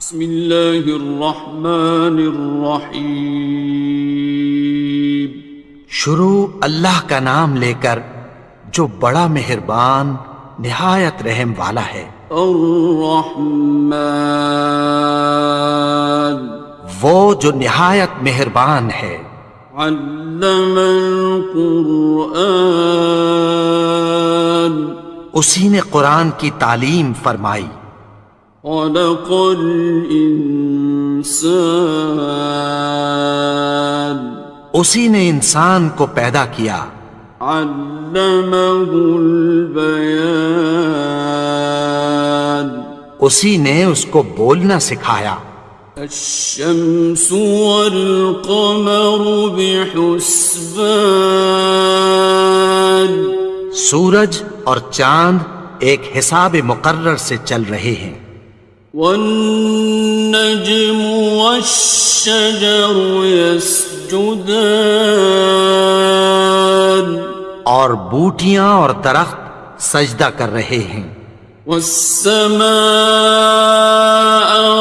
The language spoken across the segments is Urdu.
بسم اللہ الرحمن الرحیم۔ شروع اللہ کا نام لے کر جو بڑا مہربان نہایت رحم والا ہے۔ الرحمن، وہ جو نہایت مہربان ہے۔ علم القرآن، اسی نے قرآن کی تعلیم فرمائی۔ خلق الانسان، اسی نے انسان کو پیدا کیا۔ علمہ البیان، اسی نے اس کو بولنا سکھایا۔ الشمس والقمر بحسبان، سورج اور چاند ایک حساب مقرر سے چل رہے ہیں۔ والنجم والشجر يسجدان، اور بوٹیاں اور درخت سجدہ کر رہے ہیں۔ والسماء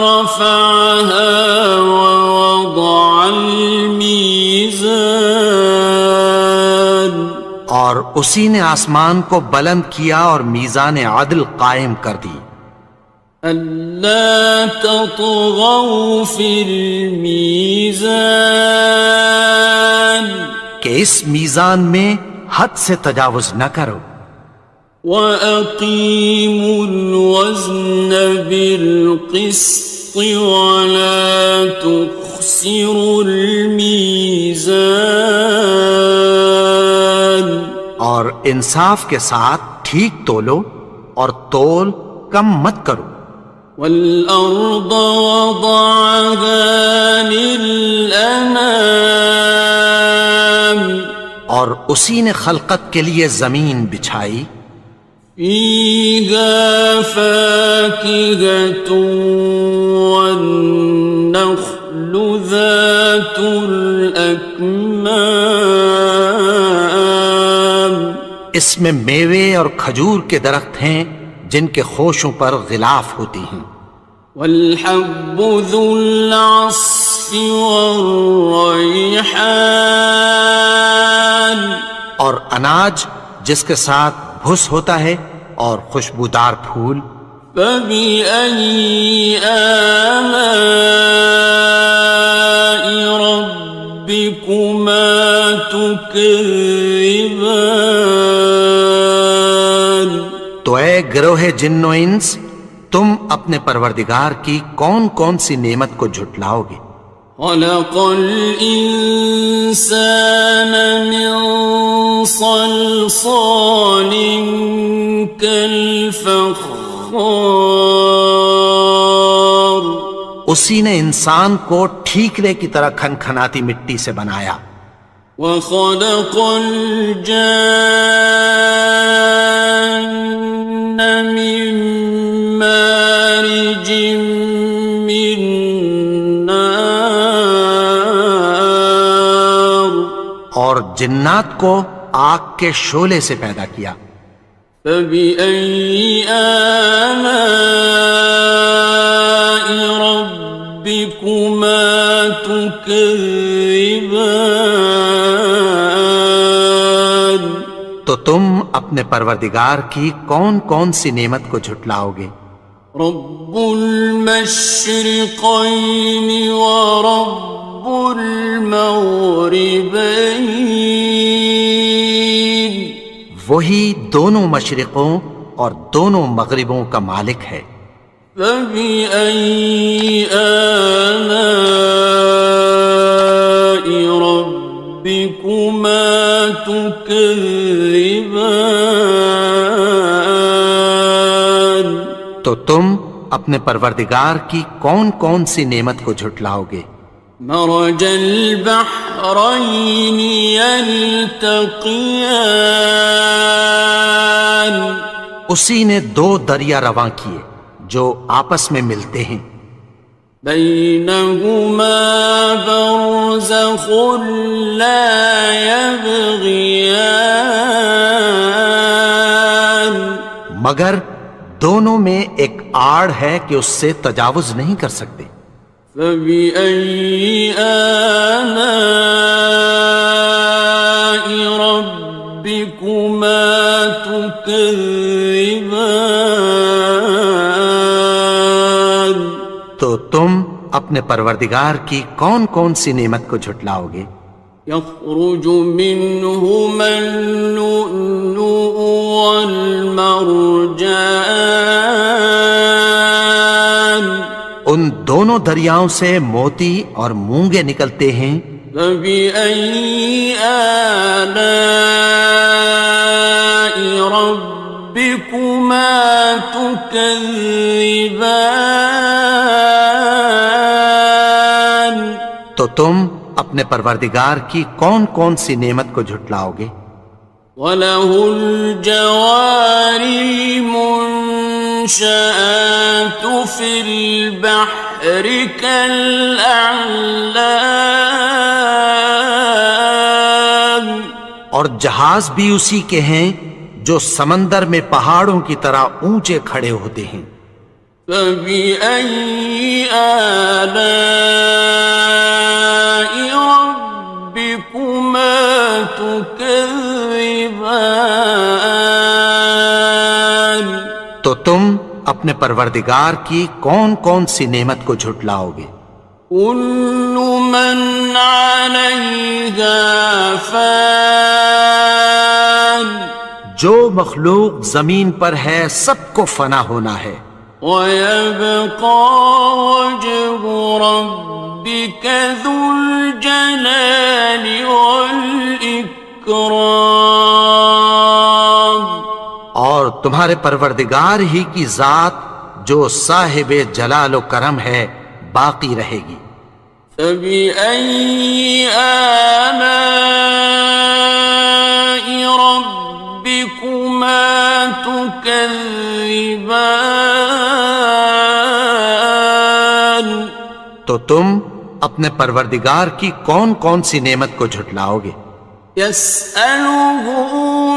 رفعها ووضع الميزان، اور اسی نے آسمان کو بلند کیا اور میزان عدل قائم کر دی۔ ألا تطغوا في الميزان، کہ اس میزان میں حد سے تجاوز نہ کرو۔ وَأَقِيمُوا الْوَزْنَ بِالْقِسْطِ وَلَا تُخْسِرُوا الْمِيزَانَ، اور انصاف کے ساتھ ٹھیک تولو اور تول کم مت کرو۔ وَالْأَرْضَ وَضَعَهَا لِلْأَنَامِ، اور اسی نے خلقت کے لیے زمین بچھائی۔ فِيهَا فَاكِهَةٌ وَالنَّخْلُ ذَاتُ الْأَكْمَامِ، اس میں میوے اور کھجور کے درخت ہیں جن کے خوشوں پر غلاف ہوتی ہیں۔ وَالْحَبُّ ذُو الْعَصْفِ وَالرَّيْحَانِ، اور اناج جس کے ساتھ بھس ہوتا ہے اور خوشبودار پھول۔ فَبِأَيِّ آلَاءِ رَبِّكُمَا تُكَذِّبَانِ، تو اے گروہ جن و انس، تم اپنے پروردگار کی کون کون سی نعمت کو جھٹلاؤ گے؟ خَلَقَ الْإِنسَانَ مِنْ صَلْصَالٍ كَالْفَخَّارِ، اسی نے انسان کو ٹھیکرے کی طرح کھنکھناتی مٹی سے بنایا۔ وَخَلَقَ الْجَانَّ مِن مَّارِجٍ مِّن نَّارٍ، اور جنات کو آگ کے شعلے سے پیدا کیا۔ فَبِأَيِّ آلَاءِ رَبِّكُمَا تُكَذِّبَانِ، تو تم اپنے پروردگار کی کون کون سی نعمت کو جھٹلاؤ گے؟ رب المشرقین ورب المغربین، وہی دونوں مشرقوں اور دونوں مغربوں کا مالک ہے۔ فَبِأَيِّ آلَاءِ رَبِّكُمَا تُكَذِّبَانِ، تو تم اپنے پروردگار کی کون کون سی نعمت کو جھٹلاؤ گے؟ مرج البحرین یلتقیان، اسی نے دو دریا رواں کیے جو آپس میں ملتے ہیں۔ بینہما برزخ لا یبغیان، مگر دونوں میں ایک آڑ ہے کہ اس سے تجاوز نہیں کر سکتے۔ فبأي آلاء ربكما تكذبان؟ تو تم اپنے پروردگار کی کون کون سی نعمت کو جھٹلاؤ گے؟ يخرج منهما اللؤلؤ والمرجان، ان دونوں دریاؤں سے موتی اور مونگے نکلتے ہیں۔ فبأي آلاء ربكما تكذبان؟ تو تم اپنے پروردگار کی کون کون سی نعمت کو جھٹلاؤ گے؟ وَلَهُ الْجَوَارِ الْمُنشَآتُ فِي الْبَحْرِ كَالْأَعْلَامِ، اور جہاز بھی اسی کے ہیں جو سمندر میں پہاڑوں کی طرح اونچے کھڑے ہوتے ہیں۔ فَبِأَيِّ آلَاءِ رَبِّكُمَا تُكَذِّبَانِ؟ تو تم اپنے پروردگار کی کون کون سی نعمت کو جھٹلاؤ گے؟ كُلُّ مَنْ عَلَيْهَا فَانٍ، جو مخلوق زمین پر ہے سب کو فنا ہونا ہے۔ وَيَبْقَى وَجْهُ رَبِّكَ ذُو الْجَلَالِ وَالْإِكْرَامِ، اور تمہارے پروردگار ہی کی ذات جو صاحب جلال و کرم ہے باقی رہے گی۔ فَبِأَيِّ آلَاءِ رَبِّكُمَا تُكَذِّبَانِ؟ تو تم اپنے پروردگار کی کون کون سی نعمت کو جھٹلاؤ گے؟ يَسْأَلُهُ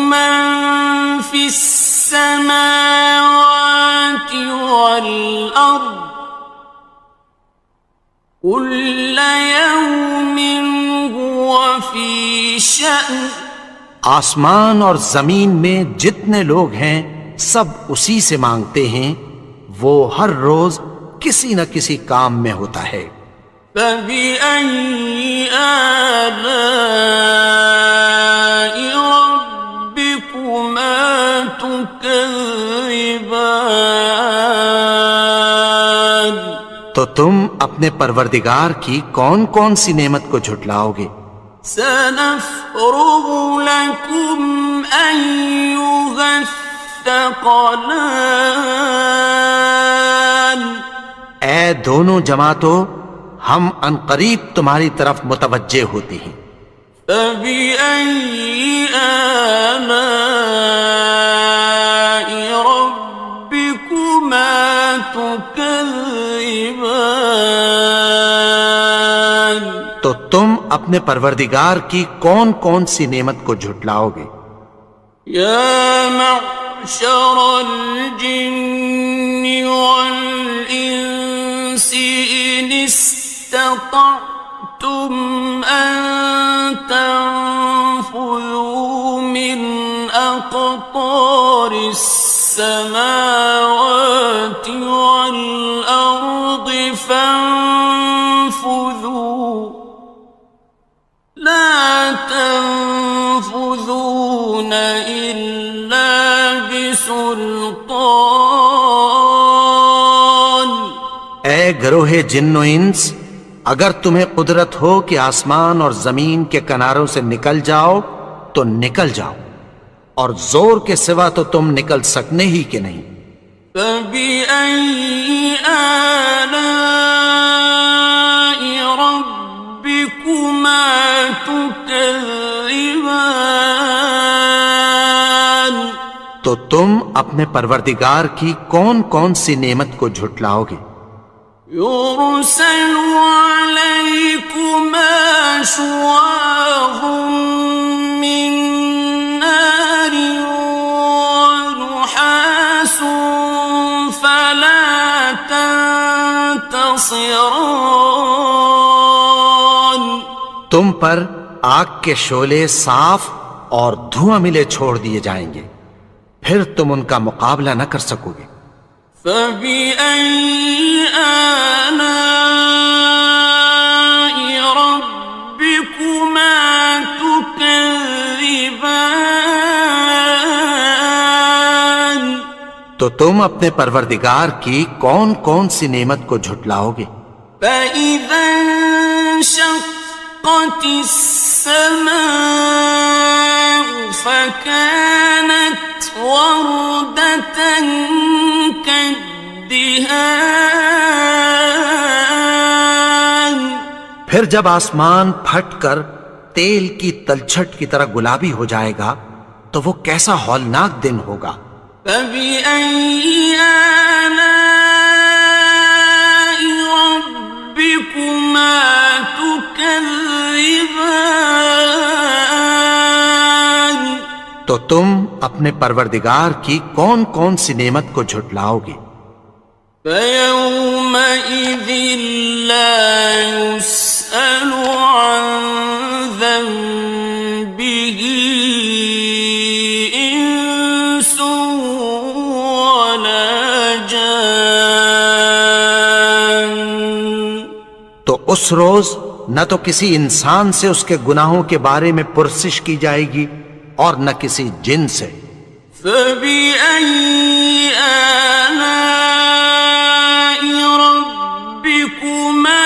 مَن فِي السَّمَاوَاتِ وَالْأَرْضِ كُلَّ يَوْمٍ هُوَ فِي شَأْنٍ، آسمان اور زمین میں جتنے لوگ ہیں سب اسی سے مانگتے ہیں، وہ ہر روز کسی نہ کسی کام میں ہوتا ہے۔ فَبِأَيِّ آلَاءِ رَبِّكُمَا تُكَذِّبَانِ؟ تو تم اپنے پروردگار کی کون کون سی نعمت کو جھٹلاؤ گے؟ سَنَفْرُغُ لَكُمْ أَيُّهَ الثَّقَلَانِ، اے دونوں جماعتوں، ہم عنقریب تمہاری طرف متوجہ ہوتے ہیں۔ فَبِأَيِّ آلَاءِ رَبِّكُمَا تُكَذِّبَانِ؟ تو تم اپنے پروردگار کی کون کون سی نعمت کو جھٹلاؤ گے؟ يَا مَعْشَرَ الْجِنِّ وَالْإِنسِ إِنِ اسْتَطَعْتُمْ أَن تَنفُذُوا مِنْ أَقْطَارِ السَّمَاوَاتِ وَالْأَرْضِ فَانفُذُوا لَا تَنفُذُونَ إِلَّا بِسُلْطَانٍ۔ اے گروہ جن و انس، اگر تمہیں قدرت ہو کہ آسمان اور زمین کے کناروں سے نکل جاؤ تو نکل جاؤ، اور زور کے سوا تو تم نکل سکنے ہی کہ نہیں۔ فَبِأَيِّ آلَاءِ رَبِّكُمَا تُكَذِّبَانِ؟ تو تم اپنے پروردگار کی کون کون سی نعمت کو جھٹلاؤ گے؟ يُرْسَلُ عَلَيْكُمَا شُوَاظٌ مِّن نَّارٍ وَنُحَاسٌ فَلَا ينتصران تم پر آگ کے شعلے صاف اور دھواں ملے چھوڑ دیے جائیں گے، پھر تم ان کا مقابلہ نہ کر سکو گے۔ فبأي آلاء ربكما تكذبان تو تم اپنے پروردگار کی کون کون سی نعمت کو جھٹلاؤ گے؟ فإذا انشقت السماء فكانت وردة كالدهان پھر جب آسمان پھٹ کر تیل کی تلچھٹ کی طرح گلابی ہو جائے گا تو وہ کیسا ہولناک دن ہوگا۔ فبأي آلاء ربكما تكذبان تو تم اپنے پروردگار کی کون کون سی نعمت کو جھٹلاؤ گے؟ فيومئذ لا يسأل عن ذنبه إنس ولا جان تو اس روز نہ تو کسی انسان سے اس کے گناہوں کے بارے میں پرسش کی جائے گی اور نہ کسی جن سے۔ فبأي آلاء ربكما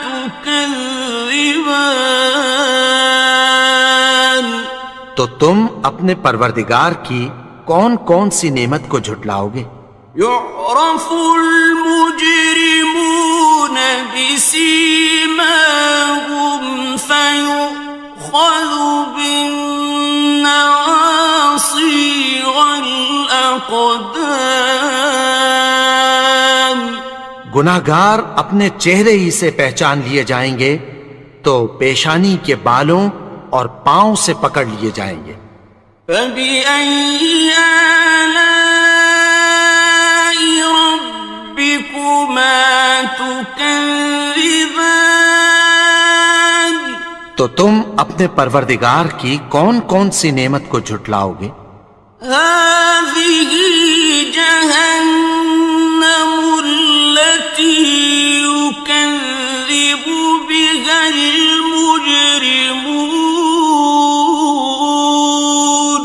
تكذبان تو تم اپنے پروردگار کی کون کون سی نعمت کو جھٹلاؤ گے؟ يعرف المجرمون بسيماهم فيؤخذ بالنواصي والأقدام گناہگار اپنے چہرے ہی سے پہچان لیے جائیں گے تو پیشانی کے بالوں اور پاؤں سے پکڑ لیے جائیں گے۔ فبأي آلاء ربكما تكذبان تو تم اپنے پروردگار کی کون کون سی نعمت کو جھٹلاؤ گے؟ هذه جهنم التي يكذب بها المجرمون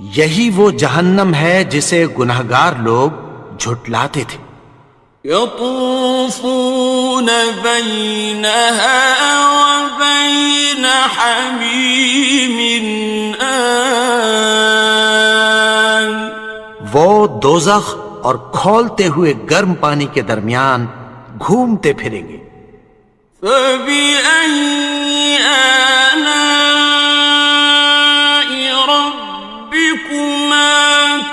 یہی وہ جہنم ہے جسے گناہگار لوگ جھٹلاتے تھے۔ يطوفون بينها وبين حميم آن وہ دوزخ اور کھولتے ہوئے گرم پانی کے درمیان گھومتے پھریں گے۔ فبأي آلاء ربكما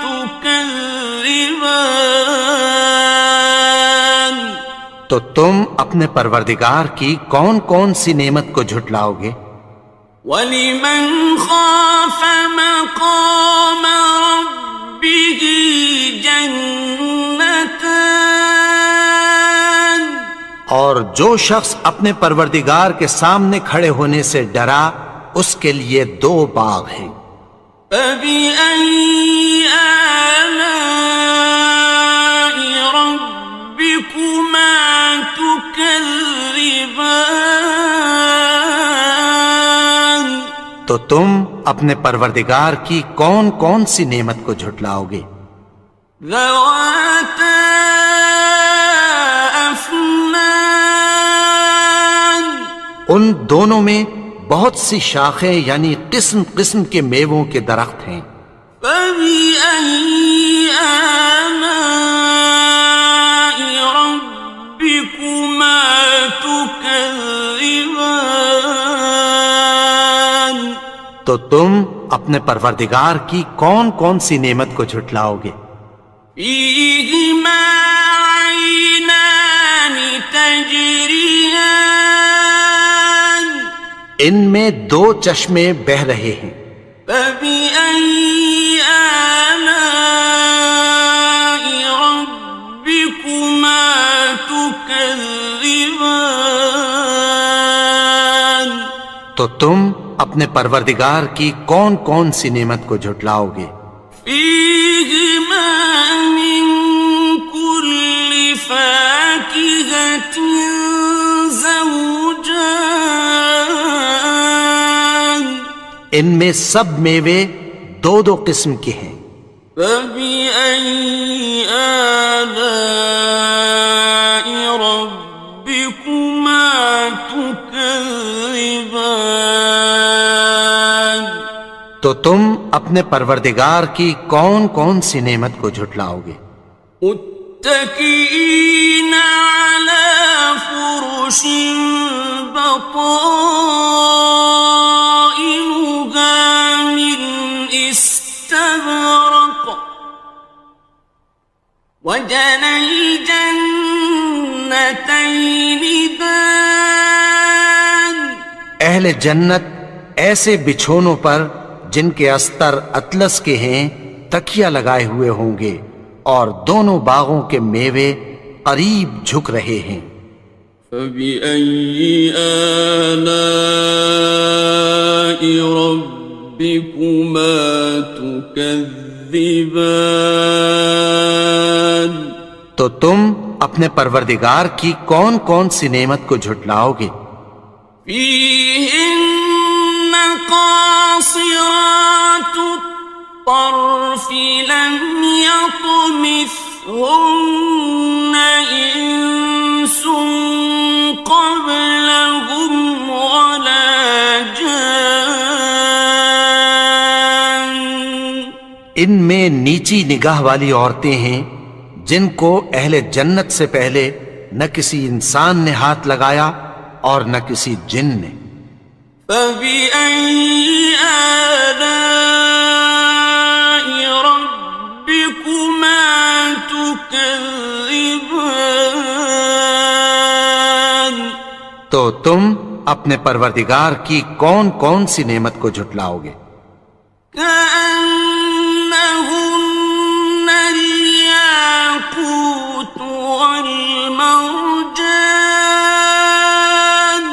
تكذبان تو تم اپنے پروردگار کی کون کون سی نعمت کو جھٹلاؤ گے؟ وَلِمَنْ خَافَ مَقَامَ رَبِّهِ جَنَّتَانِ اور جو شخص اپنے پروردگار کے سامنے کھڑے ہونے سے ڈرا اس کے لیے دو باغ ہیں۔ فَبِأَيِّ آلَاءِ رَبِّكُمَا تُكَذِّبَانِ تو تم اپنے پروردگار کی کون کون سی نعمت کو جھٹلاؤ گے؟ ذَوَاتَا أَفْنَانٍ ان دونوں میں بہت سی شاخیں یعنی قسم قسم کے میووں کے درخت ہیں۔ فَبِأَيِّ آلَاءِ رَبِّكُمَا تُكَذِّبَانِ تو تم اپنے پروردگار کی کون کون سی نعمت کو جھٹلاؤ گے؟ فِيهِمَا عَيْنَانِ تَجْرِيَانِ ان میں دو چشمے بہہ رہے ہیں۔ فَبِأَيِّ آلَاءِ رَبِّكُمَا تُكَذِّبَانِ تو تم اپنے پروردگار کی کون کون سی نعمت کو جھٹلاؤ گے؟ فیہما من کل فاکہۃ زوجان، ان میں سب میوے دو دو قسم کے ہیں۔ فبأي آلاء ربكما تكذبان، تو تم اپنے پروردگار کی کون کون سی نعمت کو جھٹلاؤ گے؟ متكئين على فرش بطائنها من استبرق، وجنى الجنتين دان، اہل جنت ایسے بچھونوں پر جن کے استر اطلس کے ہیں تکیہ لگائے ہوئے ہوں گے، اور دونوں باغوں کے میوے قریب جھک رہے ہیں۔ فبأي آلاء ربكما تكذبان، تو تم اپنے پروردگار کی کون کون سی نعمت کو جھٹلاؤ گے؟ فيهن قاصرات الطرف لم يطمثهن إنس قبلهم ولا جان، ان میں نیچی نگاہ والی عورتیں ہیں جن کو اہل جنت سے پہلے نہ کسی انسان نے ہاتھ لگایا اور نہ کسی جن نے۔ فبأي آلاء ربكما تكذبان، تو تم اپنے پروردگار کی کون کون سی نعمت کو جھٹلاؤ گے؟ كأنهن الياقوت والمرجان،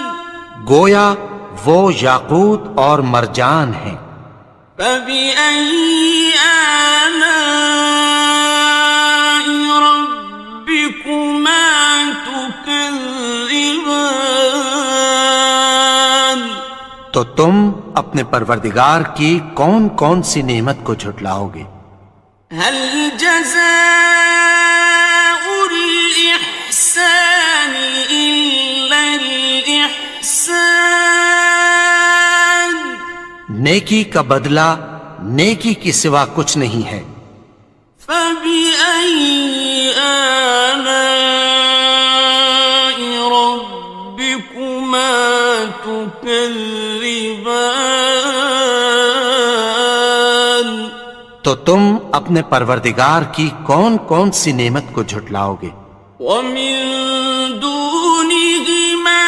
گویا وہ یاقوت اور مرجان ہیں۔ فبأي آلاء ربكما تكذبان، تو تم اپنے پروردگار کی کون کون سی نعمت کو جھٹلاؤ گے؟ هل جزاء الإحسان إلا الإحسان، نیکی کا بدلہ نیکی کی سوا کچھ نہیں ہے۔ فبأي آلاء ربكما تكذبان، تو تم اپنے پروردگار کی کون کون سی نعمت کو جھٹلاؤ گے؟ ومن دونهما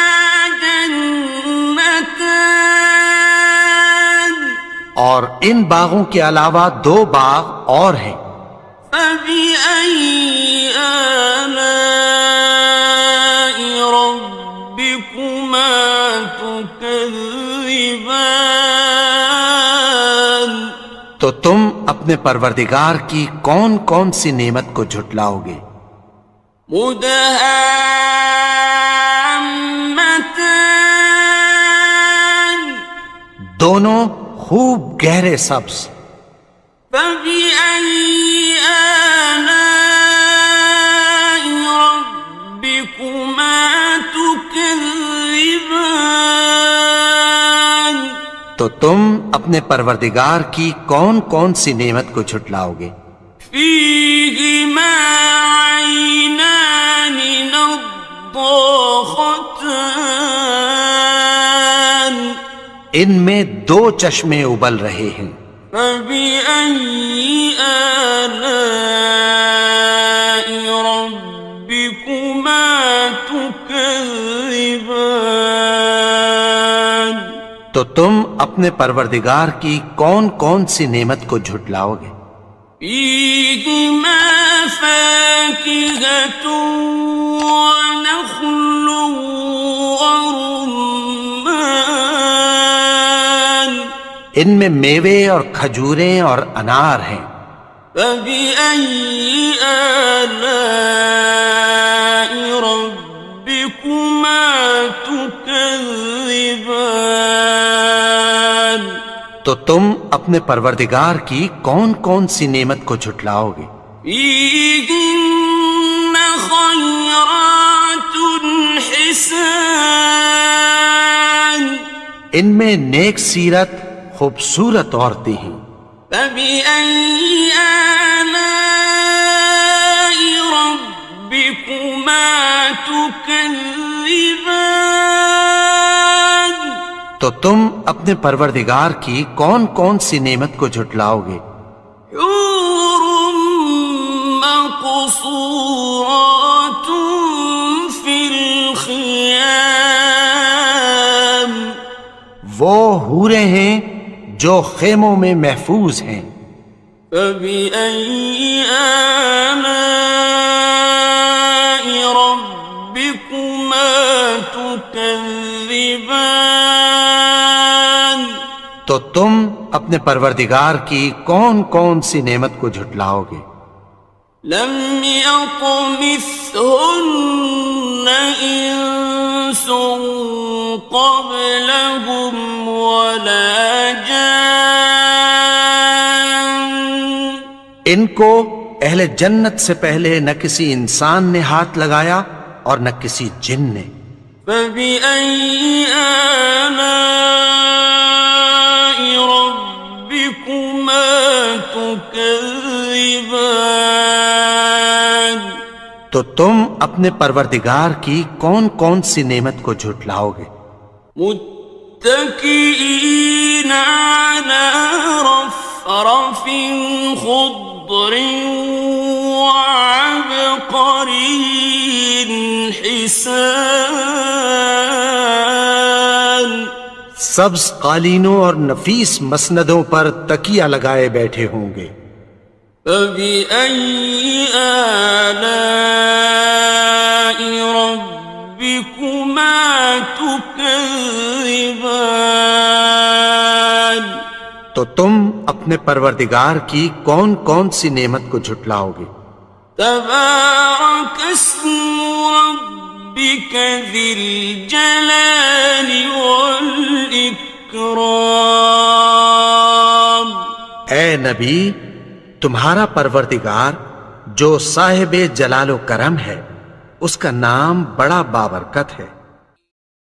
جنتان، اور ان باغوں کے علاوہ دو باغ اور ہیں۔ فبأي آلاء ربكما تكذبان، تو تم اپنے پروردگار کی کون کون سی نعمت کو جھٹلاؤ گے؟ مدهامتان، دونوں خوب گہرے سبز۔ فبأي آلاء ربكما تكذبان، تو تم اپنے پروردگار کی کون کون سی نعمت کو جھٹلاؤ گے؟ فيهما عينان نضاختان، ان میں دو چشمے ابل رہے ہیں۔ فبأي آلاء ربكما تكذبان، تو تم اپنے پروردگار کی کون کون سی نعمت کو جھٹلاؤ گے؟ فيهما فاكهة ونخل ورمان، ان میں میوے اور کھجوریں اور انار ہیں۔ فبأي آلاء ربكما تكذبان؟ تو تم اپنے پروردگار کی کون کون سی نعمت کو جھٹلاؤ گے؟ فيهن خيرات حسان، ان میں نیک سیرت خوبصورت عورتیں ہیں۔ فبأي آلاء ربكما تكذبان؟ تو تم اپنے پروردگار کی کون کون سی نعمت کو جھٹلاؤ گے؟ حور مقصورات في الخيام، وہ حوریں ہیں جو خیموں میں محفوظ ہیں۔ فبأي آلاء ربكما تكذبان؟ تو تم اپنے پروردگار کی کون کون سی نعمت کو جھٹلاؤ گے؟ لم يطمثهن إنس قبلهم ولا جان، ان کو اہل جنت سے پہلے نہ کسی انسان نے ہاتھ لگایا اور نہ کسی جن نے۔ فبأي آلاء ربكما تكذبان؟ تو تم اپنے پروردگار کی کون کون سی نعمت کو جھٹلاؤ گے؟ متكئين على رفرف خضر وعبقري حسان، سبز قالینوں اور نفیس مسندوں پر تکیہ لگائے بیٹھے ہوں گے۔ فبأي آلاء ربكما تكذبان؟ تو تم اپنے پروردگار کی کون کون سی نعمت کو جھٹلاؤ گے؟ تبارك اسم ربك ذي الجلال والإكرام۔ اے نبی، تمہارا پروردگار جو صاحب جلال و کرم ہے، اس کا نام بڑا بابرکت ہے۔